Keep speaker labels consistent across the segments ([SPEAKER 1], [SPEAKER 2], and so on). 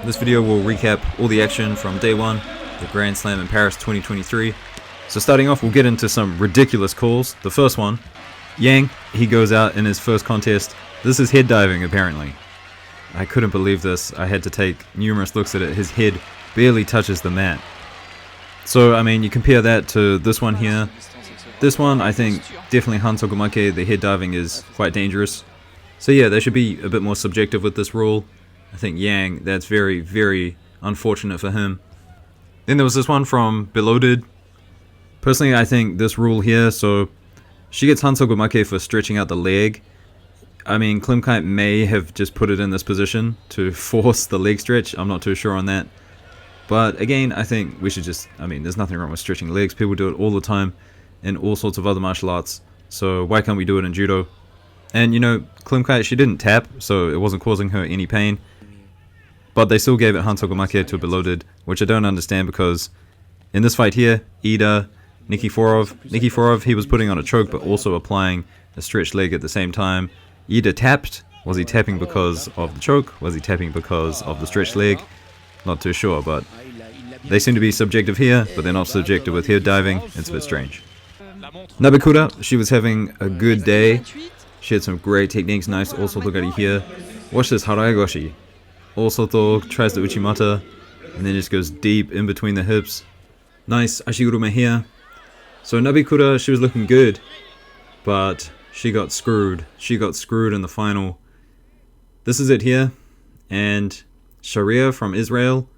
[SPEAKER 1] This video will recap all the action from day one, the Grand Slam in Paris 2023. So starting off, we'll get into some ridiculous calls. The first one, Yang, he goes out in his first contest. This is head diving apparently. I couldn't believe this. I had to take numerous looks at it. His head barely touches the mat. So I mean, you compare that to this one here. This one, I think definitely Hansogumake, the head diving is quite dangerous. So yeah, they should be a bit more subjective with this rule. I think Yang, that's very, very unfortunate for him. Then there was this one from Beloaded. Personally, I think this rule here, so she gets Hansogumake for stretching out the leg. I mean, Klimkite may have just put it in this position to force the leg stretch. I'm not too sure on that. But again, I think we should just, I mean, there's nothing wrong with stretching legs. People do it all the time in all sorts of other martial arts. So why can't we do it in judo? And you know, Klimkite, she didn't tap, so it wasn't causing her any pain. But they still gave it Hansogumake to Beloaded, which I don't understand because in this fight here, Ida, Nikiforov, he was putting on a choke but also applying a stretched leg at the same time. Ida tapped. Was he tapping because of the choke? Was he tapping because of the stretched leg? Not too sure, but they seem to be subjective here, but they're not subjective with head diving. It's a bit strange. Nabekura, she was having a good day. She had some great techniques, nice Osoto gari here. Watch this Haraegoshi. Osoto tries the Uchimata, and then just goes deep in between the hips. Nice Ashigurume here. So Nabekura, she was looking good, but she got screwed. She got screwed in the final. This is it here. And Sharia from Israel,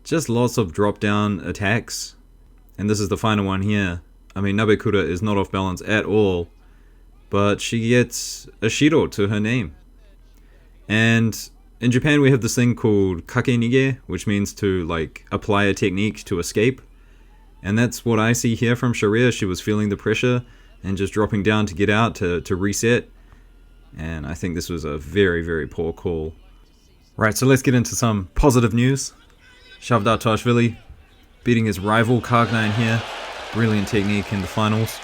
[SPEAKER 1] just lots of drop down attacks. And this is the final one here. I mean, Nabekura is not off balance at all, but she gets a Shiro to her name. And in Japan we have this thing called Kakenige, which means to like apply a technique to escape. And that's what I see here from Sharia. She was feeling the pressure and just dropping down to get out to reset. And I think this was a very, very poor call. Right, so let's get into some positive news. Shavdat Toashvili beating his rival Kargnine here. Brilliant technique in the finals.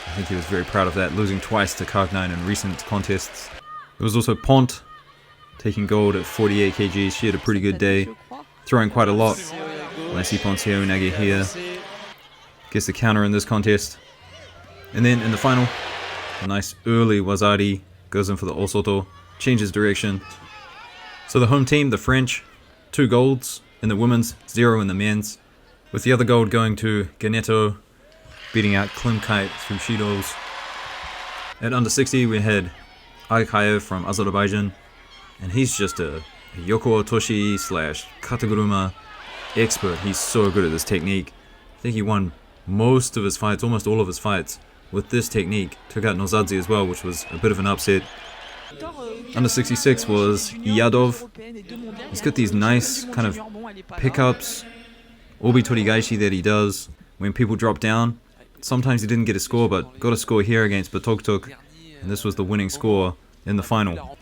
[SPEAKER 1] I think he was very proud of that, losing twice to Kargnine in recent contests. There was also Pont taking gold at 48 kg. She had a pretty good day, throwing quite a lot. Nice Ippons Unage here. Gets the counter in this contest. And then in the final, a nice early Wazari goes in for the Osoto, changes direction. So the home team, the French, 2 golds in the women's, 0 in the men's, with the other gold going to Ganeto, beating out Klimkite through Shidos. At under 60 we had Aikayev from Azerbaijan, and he's just a Yoko Otoshi / Kataguruma expert. He's so good at this technique. I think he won most of his fights, almost all of his fights, with this technique. Took out Nozadze as well, which was a bit of an upset. Under 66 was Yadov. He's got these nice kind of pickups, Obi Torigaishi that he does when people drop down. Sometimes he didn't get a score, but got a score here against Batoktuk, and this was the winning score in the final.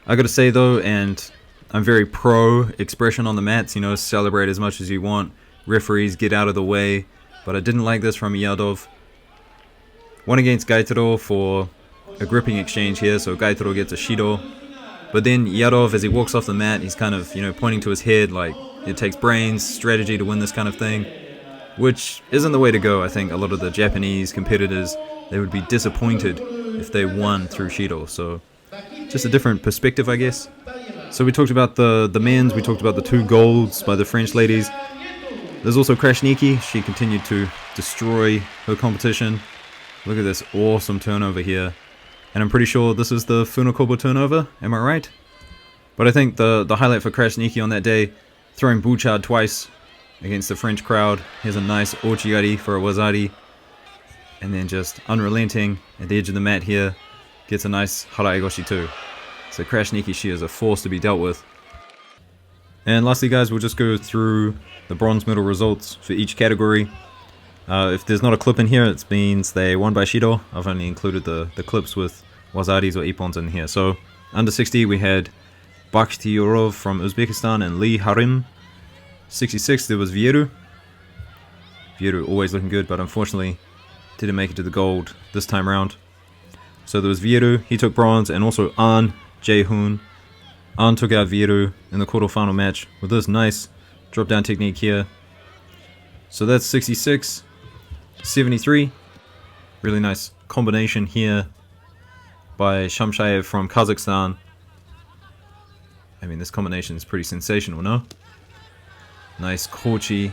[SPEAKER 1] I gotta say though, and I'm very pro expression on the mats, you know, celebrate as much as you want, referees get out of the way, but I didn't like this from Yadov. One against Gaitaro for a gripping exchange here, so Gaitaro gets a Shido. But then Yadov, as he walks off the mat, he's kind of, you know, pointing to his head like it takes brains, strategy to win this kind of thing. Which isn't the way to go. I think a lot of the Japanese competitors, they would be disappointed if they won through Shido. So just a different perspective, I guess. So we talked about the men's, we talked about the 2 golds by the French ladies. There's also Krasniqi. She continued to destroy her competition. Look at this awesome turnover here. And I'm pretty sure this is the Funakobo turnover, am I right? But I think the highlight for Krasniqi on that day, throwing Bouchard twice against the French crowd. Here's a nice Ochigari for a Wazari. And then just unrelenting at the edge of the mat here, gets a nice Haraegoshi too. So Krasniqi, she is a force to be dealt with. And lastly guys, we'll just go through the bronze medal results for each category. If there's not a clip in here, it means they won by Shido. I've only included the clips with Wazaris or Ippons in here. So under 60 we had Bakhtiyorov from Uzbekistan and Lee Harim. 66 there was Vieru. Vieru always looking good, but unfortunately didn't make it to the gold this time around. So there was Vieru, he took bronze, and also An Jae-hoon. An took out Viru in the quarterfinal match with this nice drop down technique here. So that's 66, 73. Really nice combination here by Shamshayev from Kazakhstan. I mean, this combination is pretty sensational, no? Nice Kochi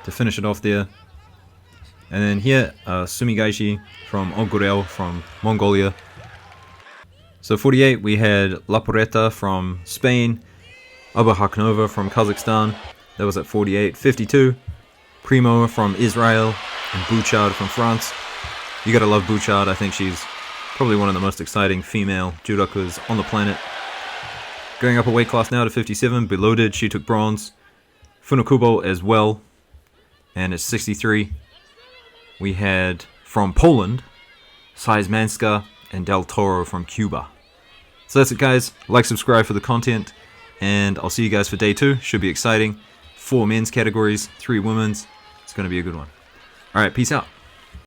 [SPEAKER 1] to finish it off there. And then here, Sumigaishi from Ogurel from Mongolia. So 48, we had Laporeta from Spain, Abahaknova from Kazakhstan. That was at 48. 52, Primo from Israel, and Bouchard from France. You gotta love Bouchard. I think she's probably one of the most exciting female judokas on the planet. Going up a weight class now to 57, Beloded, she took bronze. Funakubo as well, and at 63, we had from Poland, Seizmanska and Del Toro from Cuba. So that's it, guys. Like, subscribe for the content, and I'll see you guys for day 2. Should be exciting. 4 men's categories, 3 women's. It's going to be a good one. Alright, peace out.